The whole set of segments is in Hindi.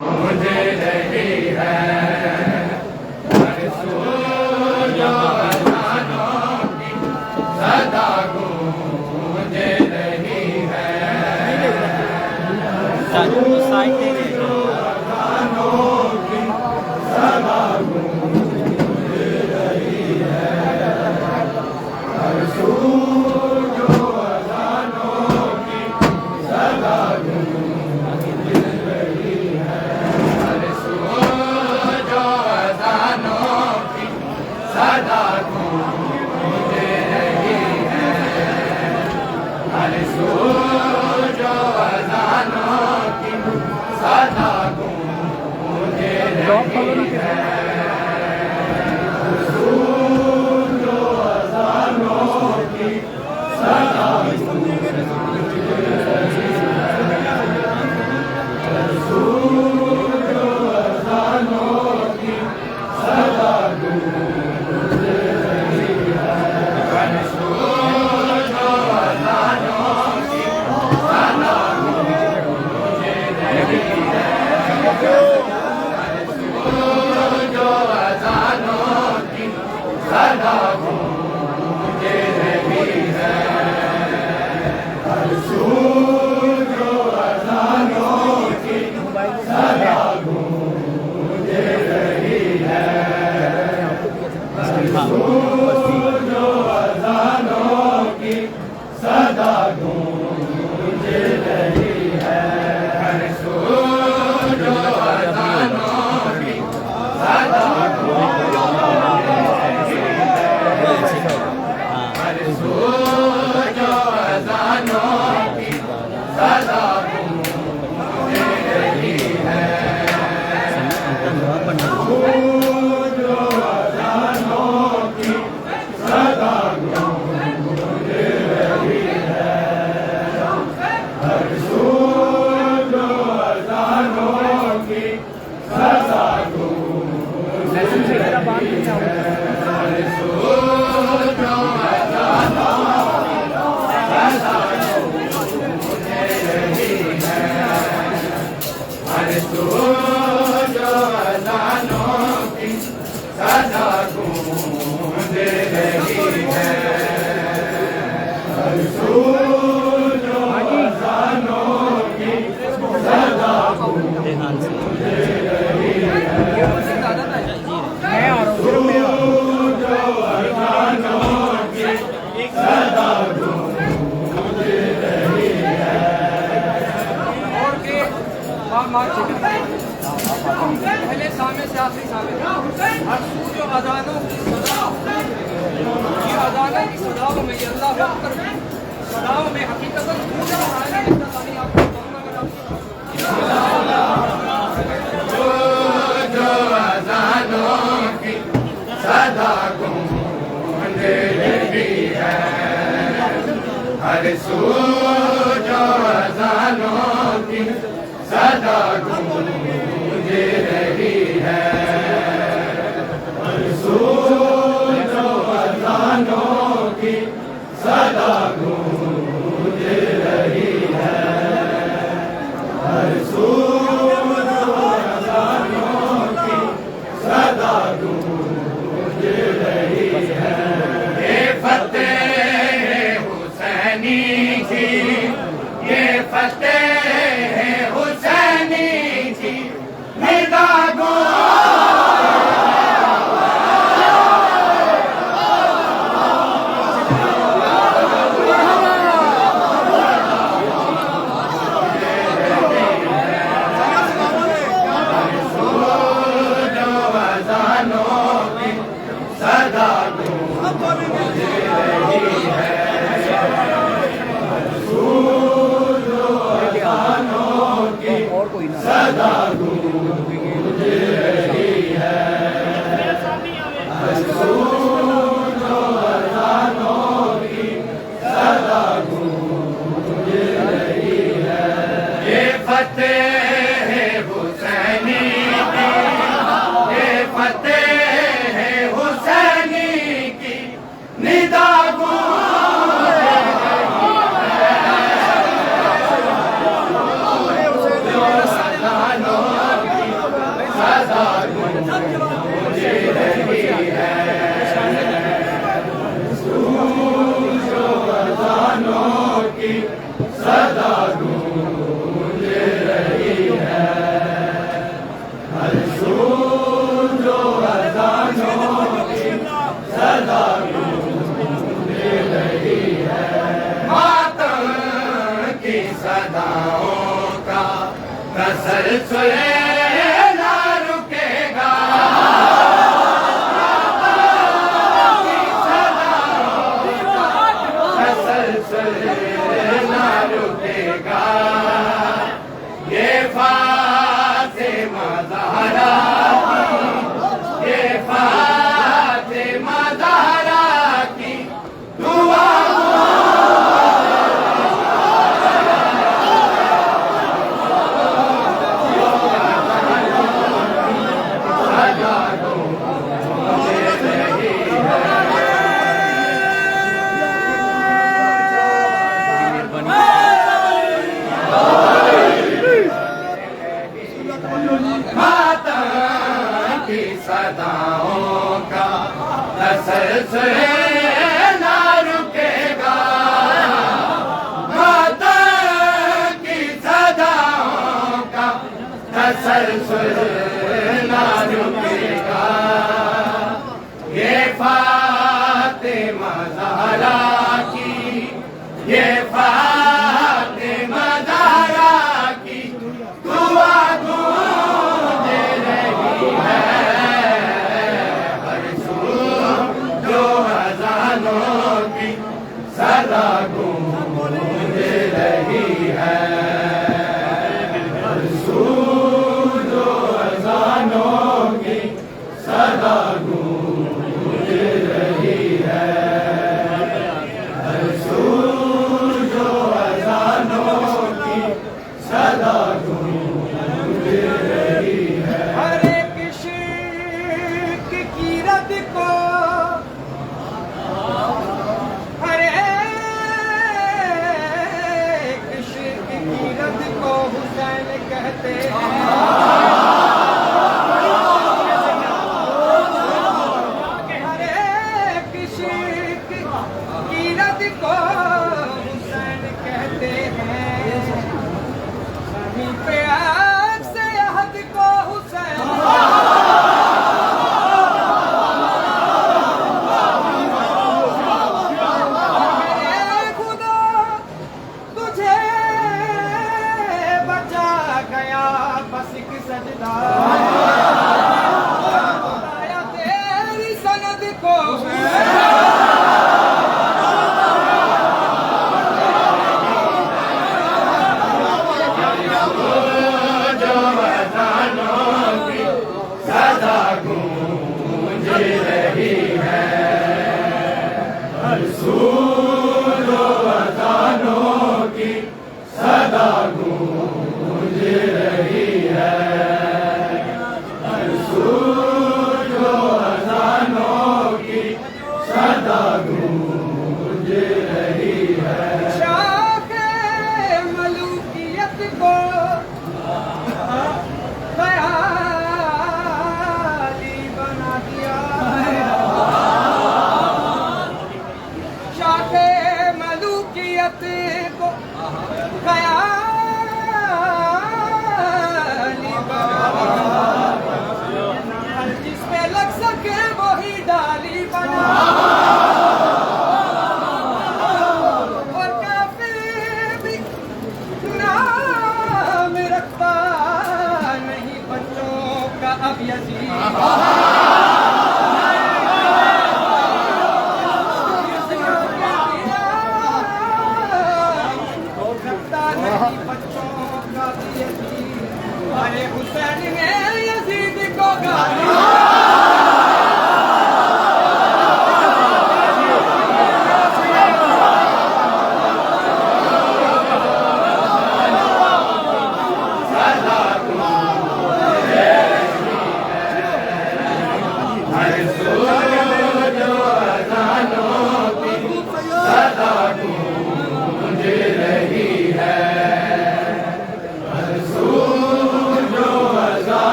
मुझे रही है हर सूरज अज़ानों की सदा गूंजे रही है। अज़ानों की सदा गूंज रही है। हर सूरज अज़ानों की सदा गूंज रही है। हर सूरज अज़ानों की सदा गूंज रही है। हर सूरज अज़ानों की सदा गूंज रही है। सूरज अज़ानों की सदा गूंज रही है। सूरज अज़ानों की सदा गूंज रही है। हर सूरज अज़ानों की सदा गूंज रही है। हर सूरज अज़ानों की सदा गूंज रही है। हर सूरज अज़ानों की सदा गूंज रही है। हर सूरज अज़ानों की सदा गूंज रही है। हर सूरज अज़ानों की सदा गूंज रही है। हर सूरज अज़ानों की सदा गूंज रही है। सूरज अज़ानों की सदा गूंज रही है। हर सूरज अज़ानों की सदा गूंज रही है। हर सूरज अज़ानों की सदा गूंज रही है। हर सूरज अज़ानों की सदा गूंज रही है। हर सूरज अज़ानों की सदा गूंज रही है। सूरज अज़ानों की सदा गूंज रही है। पहले सामने से आखिरी सामने हर सूरज अज़ानों की सदा ये अज़ानों की सदाओं में ये अल्लाह अकबर सदाओं में हकीकतन सूरज अज़ानों की सदाई आपको सूरज अज़ानों की सदा गूंज रही है। हर सूरज अज़ानों की सदा गूंज रही है। हर सूरज अज़ानों की सदा गूंज रही है। हर सूरज अज़ानों की सदा गूंज रही है। ये फतेह हुसैनी की, ये फतेह हुसैनी की निदा सूरज अज़ानों की सदा गूंज रही है। सूरज अज़ानों की सदा गूंज रही है। हर सूरज अज़ानों की सदा गूंज रही है। ये फतेह हुसैनी की, ये फतेह हुसैनी की निदा गूंज रही है।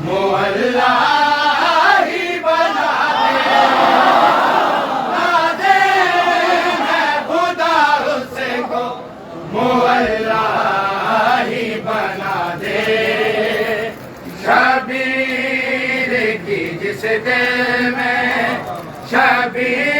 मुअल्ला ही बना दे मैं खुदा उसको मुअल्ला ही बना दे। शबीर की जिस दिल में शबीर